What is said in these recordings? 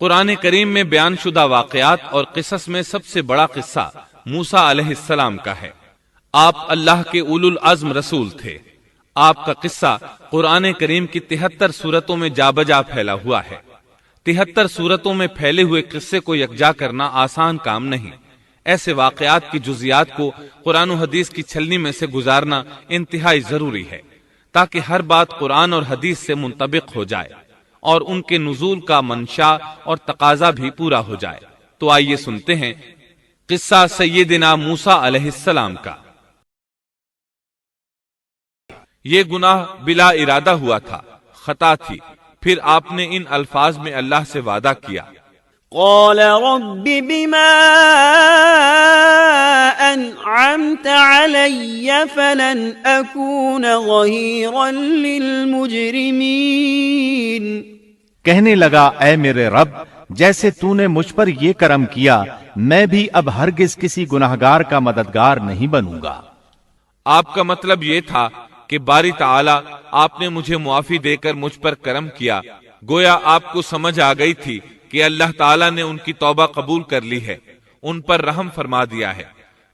قرآن کریم میں بیان شدہ واقعات اور قصص میں سب سے بڑا قصہ موسیٰ علیہ السلام کا ہے۔ آپ اللہ کے اولو العزم رسول تھے۔ آپ کا قصہ قرآن کریم کی 73 سورتوں میں جا بجا پھیلا ہوا ہے۔ 73 سورتوں میں پھیلے ہوئے قصے کو یکجا کرنا آسان کام نہیں۔ ایسے واقعات کی جزیات کو قرآن و حدیث کی چھلنی میں سے گزارنا انتہائی ضروری ہے، تاکہ ہر بات قرآن اور حدیث سے منطبق ہو جائے اور ان کے نزول کا منشا اور تقاضا بھی پورا ہو جائے۔ تو آئیے سنتے ہیں قصہ سیدنا موسیٰ علیہ السلام کا۔ یہ گناہ بلا ارادہ ہوا تھا، خطا تھی۔ پھر آپ نے ان الفاظ میں اللہ سے وعدہ کیا، قال رب بما انعمت علی فلن اکون ظہیرا للمجرمین۔ کہنے لگا، اے میرے رب، جیسے تو نے مجھ پر یہ کرم کیا، میں بھی اب ہرگز کسی گناہگار کا مددگار نہیں بنوں گا۔ آپ کا مطلب یہ تھا کہ باری تعالی آپ نے مجھے معافی دے کر مجھ پر کرم کیا۔ گویا آپ کو سمجھ آ گئی تھی کہ اللہ تعالیٰ نے ان کی توبہ قبول کر لی ہے، ان پر رحم فرما دیا ہے۔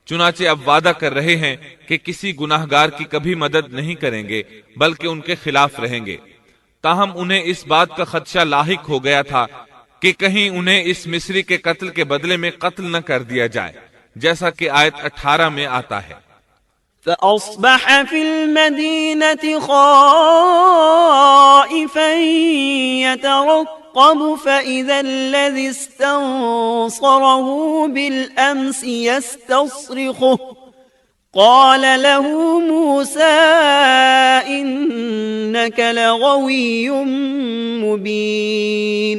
چنانچہ اب وعدہ کر رہے ہیں کہ کسی گناہگار کی کبھی مدد نہیں کریں گے، بلکہ ان کے خلاف رہیں گے۔ تاہم انہیں اس بات کا خدشہ لاحق ہو گیا تھا کہ کہیں انہیں اس مصری کے قتل کے بدلے میں قتل نہ کر دیا جائے، جیسا کہ آیت 18 میں آتا ہے۔ فأصبح في المدينة خائفا يترقب فإذا الذي استنصره بالأمس يستصرخه قال له موسى إنك لغوي مبين۔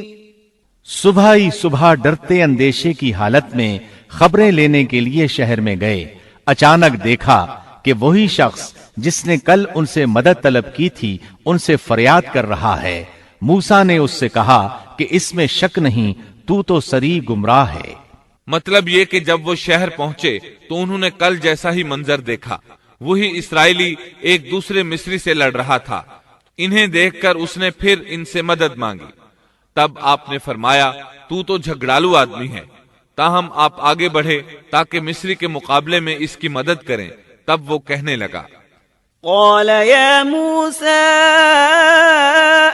صبح ہی صبح ڈرتے اندیشے کی حالت میں خبریں لینے کے لیے شہر میں گئے۔ اچانک دیکھا کہ وہی شخص جس نے کل ان سے مدد طلب کی تھی ان سے فریاد کر رہا ہے۔ موسیٰ نے اس سے کہا کہ اس میں شک نہیں، تو سری گمراہ ہے۔ مطلب یہ کہ جب وہ شہر پہنچے تو انہوں نے کل جیسا ہی منظر دیکھا۔ وہی اسرائیلی ایک دوسرے مصری سے لڑ رہا تھا۔ انہیں دیکھ کر اس نے پھر ان سے مدد مانگی۔ تب آپ نے فرمایا، تو جھگڑالو آدمی ہے۔ تاہم آپ آگے بڑھے تاکہ مصری کے مقابلے میں اس کی مدد کریں۔ تب وہ کہنے لگا، قال يا موسى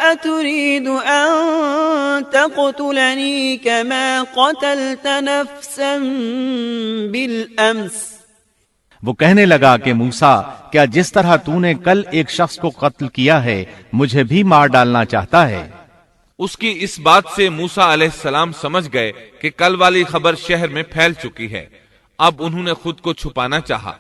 أتريد أن تقتلني كما قتلت نفسا بالأمس۔ وہ کہنے لگا کہ موسیٰ، کیا جس طرح تو نے کل ایک شخص کو قتل کیا ہے مجھے بھی مار ڈالنا چاہتا ہے؟ اس کی اس بات سے موسیٰ علیہ السلام سمجھ گئے کہ کل والی خبر شہر میں پھیل چکی ہے۔ اب انہوں نے خود کو چھپانا چاہا۔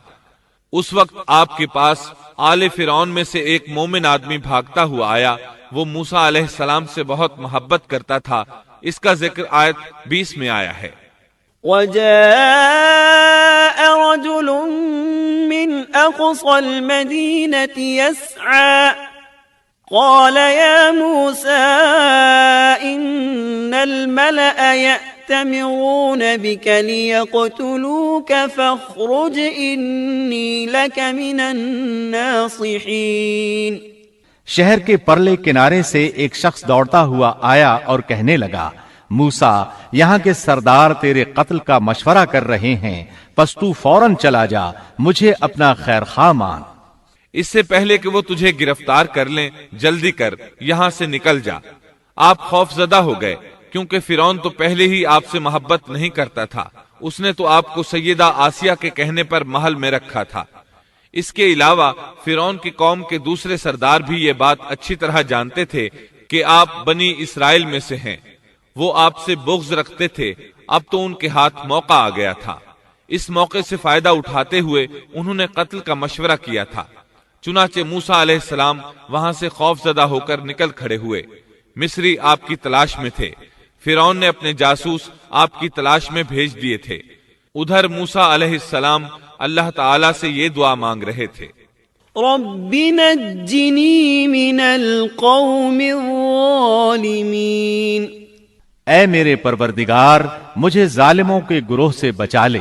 اس وقت آپ کے پاس آل فرعون میں سے ایک مومن آدمی بھاگتا ہوا آیا۔ وہ موسیٰ علیہ السلام سے بہت محبت کرتا تھا۔ اس کا ذکر آیت 20 میں آیا ہے۔ وجاء رجل من أقصى المدينة يسعى قال يا موسى إن الملأ يأتمرون بك ليقتلوك فاخرج إني لك من الناصحين۔ شہر کے پرلے کنارے سے ایک شخص دوڑتا ہوا آیا اور کہنے لگا، موسیٰ، یہاں کے سردار تیرے قتل کا مشورہ کر رہے ہیں، پس تو فوراً چلا جا، مجھے اپنا خیر خواہ مان۔ اس سے پہلے کہ وہ تجھے گرفتار کر لیں، جلدی کر، یہاں سے نکل جا۔ آپ خوف زدہ ہو گئے، کیونکہ فرعون تو پہلے ہی آپ سے محبت نہیں کرتا تھا۔ اس نے تو آپ کو سیدہ آسیہ کے کہنے پر محل میں رکھا تھا۔ اس کے علاوہ فرعون کی قوم کے دوسرے سردار بھی یہ بات اچھی طرح جانتے تھے کہ آپ بنی اسرائیل میں سے ہیں۔ وہ آپ سے بغض رکھتے تھے۔ اب تو ان کے ہاتھ موقع آ گیا تھا۔ اس موقع سے فائدہ اٹھاتے ہوئے انہوں نے قتل کا مشورہ کیا تھا۔ چنانچہ موسیٰ علیہ السلام وہاں سے خوف زدہ ہو کر نکل کھڑے ہوئے۔ مصری آپ کی تلاش میں تھے۔ فرعون نے اپنے جاسوس آپ کی تلاش میں بھیج دیے تھے۔ ادھر موسیٰ علیہ السلام اللہ تعالیٰ سے یہ دعا مانگ رہے تھے، رب نجنی من القوم الظالمین۔ اے میرے پروردگار، مجھے ظالموں کے گروہ سے بچا لے۔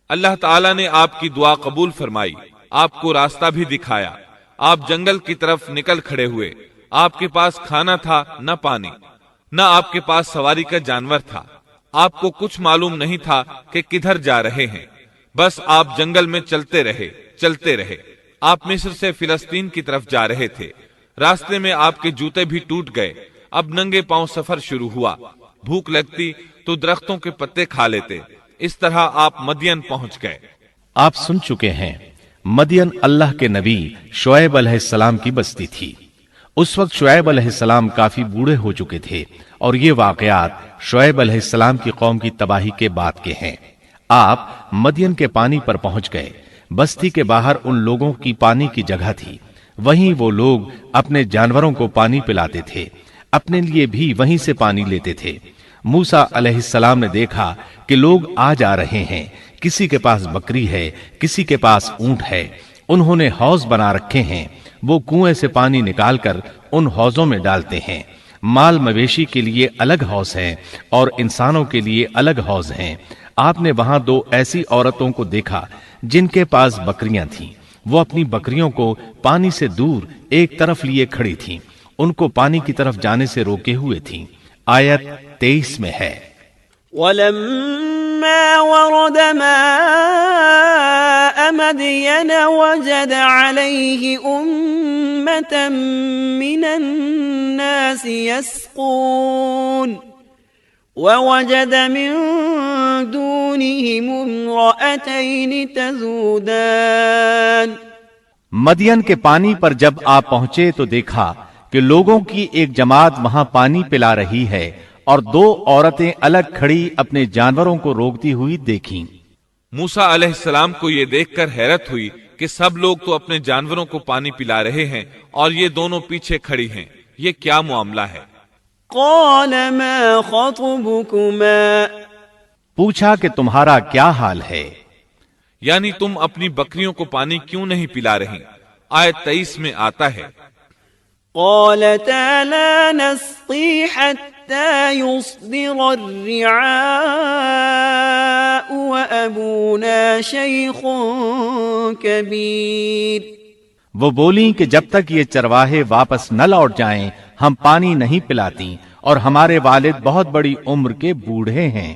اللہ تعالیٰ نے آپ کی دعا قبول فرمائی، آپ کو راستہ بھی دکھایا۔ آپ جنگل کی طرف نکل کھڑے ہوئے۔ آپ کے پاس کھانا تھا نہ پانی۔ نہ آپ کے پاس سواری کا جانور تھا، آپ کو کچھ معلوم نہیں تھا کہ کدھر جا رہے ہیں، بس آپ جنگل میں چلتے رہے۔ آپ مصر سے فلسطین کی طرف جا رہے تھے، راستے میں آپ کے جوتے بھی ٹوٹ گئے، اب ننگے پاؤں سفر شروع ہوا، بھوک لگتی تو درختوں کے پتے کھا لیتے، اس طرح آپ مدین پہنچ گئے۔ آپ سن چکے ہیں مدین اللہ کے نبی شعیب علیہ السلام کی بستی تھی۔ اس وقت شعیب علیہ السلام کافی بوڑھے ہو چکے تھے، اور یہ واقعات شعیب علیہ السلام کی قوم کی تباہی کے بعد کے ہیں۔ آپ مدین کے پانی پر پہنچ گئے۔ بستی کے باہر ان لوگوں کی پانی کی جگہ تھی، وہیں وہ لوگ اپنے جانوروں کو پانی پلاتے تھے، اپنے لیے بھی وہیں سے پانی لیتے تھے۔ موسیٰ علیہ السلام نے دیکھا کہ لوگ آ جا رہے ہیں، کسی کے پاس بکری ہے، کسی کے پاس اونٹ ہے، انہوں نے حوض بنا رکھے ہیں، وہ کنویں سے پانی نکال کر ان حوضوں میں ڈالتے ہیں۔ مال مویشی کے لیے الگ حوض ہیں اور انسانوں کے لیے الگ حوض ہیں۔ آپ نے وہاں دو ایسی عورتوں کو دیکھا جن کے پاس بکریاں تھیں، وہ اپنی بکریوں کو پانی سے دور ایک طرف لیے کھڑی تھیں، ان کو پانی کی طرف جانے سے روکے ہوئے تھیں۔ آیت 23 میں ہے، ولما ورد ماء مدين وجد عليه أمة من الناس يسقون ووجد من دونهم امرأتين تذودان۔ مدین کے پانی پر جب آپ پہنچے تو دیکھا کہ لوگوں کی ایک جماعت وہاں پانی پلا رہی ہے، اور دو عورتیں الگ کھڑی اپنے جانوروں کو روکتی ہوئی دیکھیں۔ موسیٰ علیہ السلام کو یہ دیکھ کر حیرت ہوئی کہ سب لوگ تو اپنے جانوروں کو پانی پلا رہے ہیں اور یہ دونوں پیچھے کھڑی ہیں، یہ کیا معاملہ ہے؟ قال ما خطبكما، پوچھا کہ تمہارا کیا حال ہے؟ یعنی تم اپنی بکریوں کو پانی کیوں نہیں پلا رہی؟ آیت 23 میں آتا ہے، قالتا لا نسقي حتى يصدر الرعاء وأبونا شيخ كبير۔ وہ بولیں کہ جب تک یہ چرواہے واپس نہ لوٹ جائیں ہم پانی نہیں پلاتی، اور ہمارے والد بہت بڑی عمر کے بوڑھے ہیں۔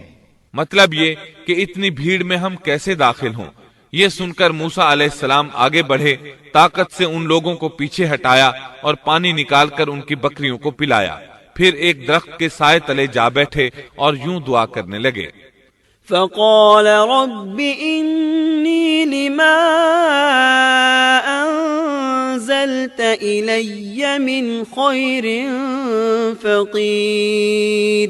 مطلب یہ کہ اتنی بھیڑ میں ہم کیسے داخل ہوں؟ یہ سن کر موسیٰ علیہ السلام آگے بڑھے، طاقت سے ان لوگوں کو پیچھے ہٹایا اور پانی نکال کر ان کی بکریوں کو پلایا، پھر ایک درخت کے سائے تلے جا بیٹھے اور یوں دعا کرنے لگے، فقال رب إني لما أنزلت إلي من خير فقير۔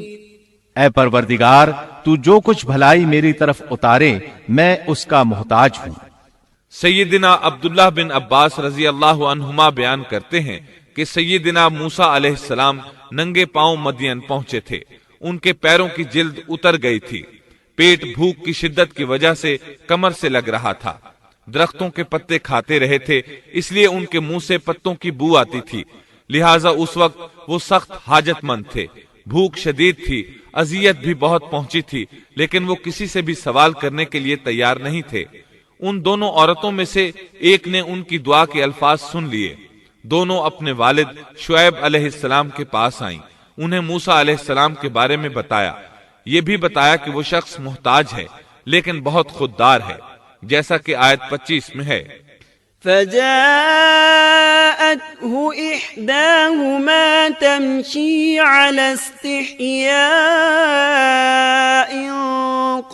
اے پروردگار، تو جو کچھ بھلائی میری طرف اتارے میں اس کا محتاج ہوں۔ سیدنا عبداللہ بن عباس رضی اللہ عنہما بیان کرتے ہیں کہ سیدنا موسیٰ علیہ السلام ننگے پاؤں مدین پہنچے تھے، ان کے پیروں کی جلد اتر گئی تھی، پیٹ بھوک کی شدت کی وجہ سے کمر سے لگ رہا تھا، درختوں کے پتے کھاتے رہے تھے، اس لیے ان کے منہ سے پتوں کی بو آتی تھی، لہٰذا اس وقت وہ سخت حاجت مند تھے، بھوک شدید تھی، اذیت بھی بہت پہنچی تھی، لیکن وہ کسی سے بھی سوال کرنے کے لیے تیار نہیں تھے۔ ان دونوں عورتوں میں سے ایک نے ان کی دعا کے الفاظ سن لیے، دونوں اپنے والد شعیب علیہ السلام کے پاس آئیں، انہیں موسیٰ علیہ السلام کے بارے میں بتایا، یہ بھی بتایا کہ وہ شخص محتاج ہے لیکن بہت خوددار ہے، جیسا کہ آیت 25 میں ہے، فجاءته إحداهما تمشي على استحياء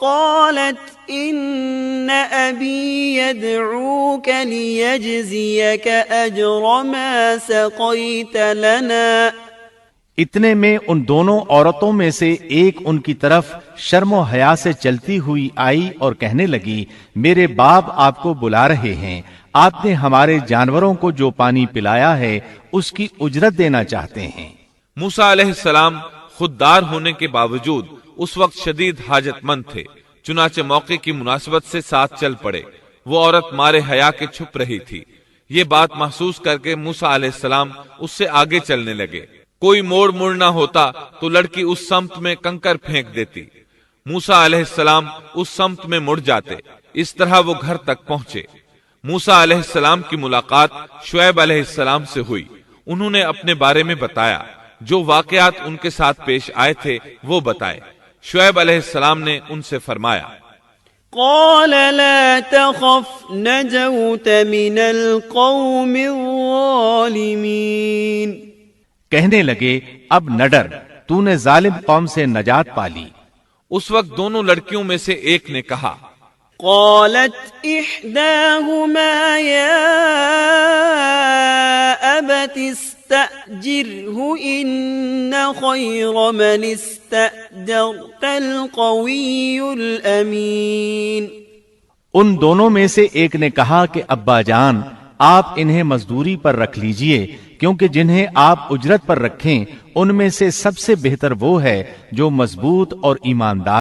قالت إن أبي يدعوك ليجزيك أجر ما سقيت لنا۔ اتنے میں ان دونوں عورتوں میں سے ایک ان کی طرف شرم و حیا سے چلتی ہوئی آئی اور کہنے لگی، میرے باپ آپ کو بلا رہے ہیں، آپ نے ہمارے جانوروں کو جو پانی پلایا ہے اس کی اجرت دینا چاہتے ہیں۔ موسیٰ علیہ السلام خوددار ہونے کے باوجود اس وقت شدید حاجت مند تھے، چنانچہ موقع کی مناسبت سے ساتھ چل پڑے۔ وہ عورت مارے حیا کے چھپ رہی تھی، یہ بات محسوس کر کے موسیٰ علیہ السلام اس سے آگے چلنے لگے، کوئی موڑ نہ ہوتا تو لڑکی اس سمت میں کنکر پھینک دیتی، موسیٰ علیہ السلام اس سمت میں مڑ جاتے، اس طرح وہ گھر تک پہنچے۔ موسیٰ علیہ السلام کی ملاقات شعیب علیہ السلام سے ہوئی، انہوں نے اپنے بارے میں بتایا، جو واقعات ان کے ساتھ پیش آئے تھے وہ بتائے۔ شعیب علیہ السلام نے ان سے فرمایا، قال لا تخف نجوت من القوم الظالمین، کہنے لگے اب نہ ڈر، تو نے ظالم قوم سے نجات پالی۔ اس وقت دونوں لڑکیوں میں سے ایک نے کہا، قالت احداهما يا ابت استأجره ان خير من استأجرت القوي الامين، ان دونوں میں سے ایک نے کہا کہ ابا جان آپ انہیں مزدوری پر رکھ لیجئے، کیونکہ جنہیں آپ اجرت پر رکھیں ان میں سے سب سے بہتر وہ ہے جو مضبوط اور ایماندار